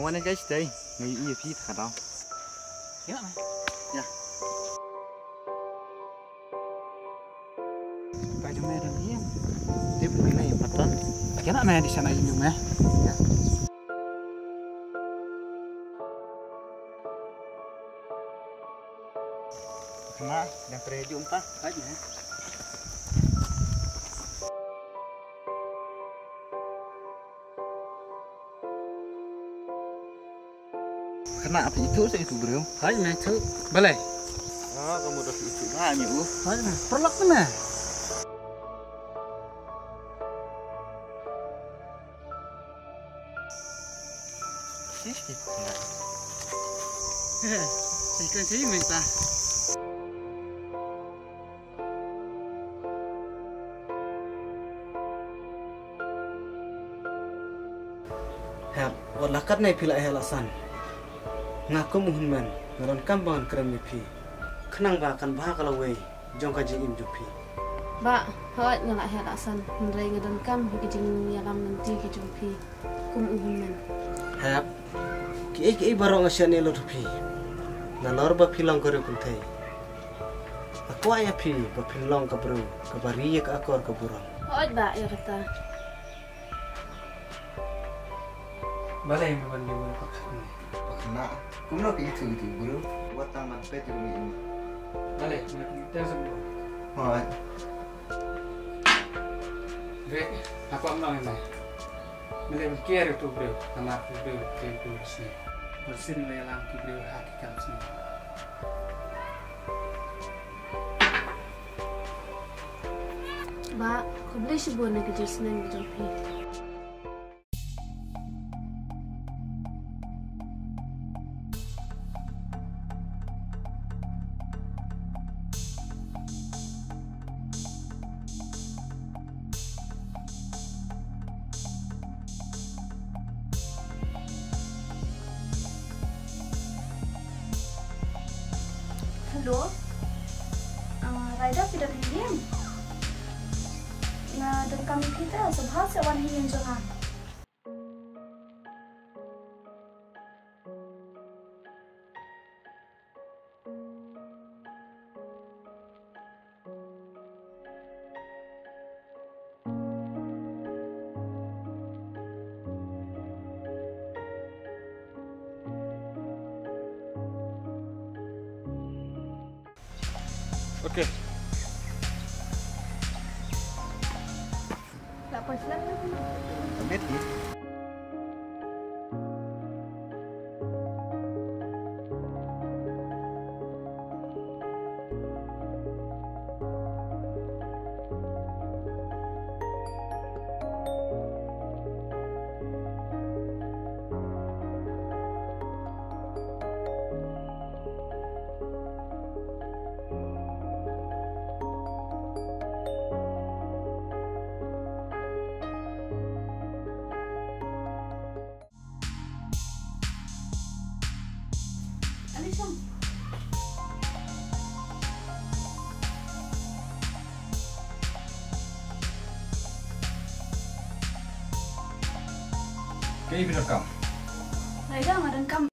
mana guys đây, người yêu phi thật đâu. Ya, mah. Ya. Baju merah ni. Dia begini empatan. Bagaimana mah di sana ini mah? Ya. Kena, dah terjumpa. Aja. Kena apa itu saya itu bro? Hai mah tu. Boleh. Oh, kamu udah itu banyak Hai mah. Perlak mana? sih gitu. Ikan saya minta. Hel, walau kat naik pila helasan. Ngaku muhunman, ngalon kambangan kerem pi. Kenang bahkan bah kalau wei, jong kaji im jupi. Ba, hawat ngalak helasan, menrai ngadan kam hikijing yalam nanti kijumpi. Kum uhunman. Hep, ki barong asya nelo tupi. Ngalor ba pilang kore kuntai. Aku ayah pi ba pilang ka bro, ka bariya ka akor ka burang. Hawat ba ya kata. Balai memang dia boleh pakai. Kena, kamu nak itu bro? Buat taman pet ini. Balai, kita semua. Oh, Rek, apa amang ini? Balai berkira tu bro, nama tu bro, tu sini. Bersin lelang tu bro hati kam sini. Ba, kau boleh sebuah negeri senang kijumpi. Halo, Raida tidak diam. Nah, dan kami kita sebab sewan hian jangan. oke. Lapor silakan. Pamit ya. Alisam. Kayak benar kam. Raida ngadan kam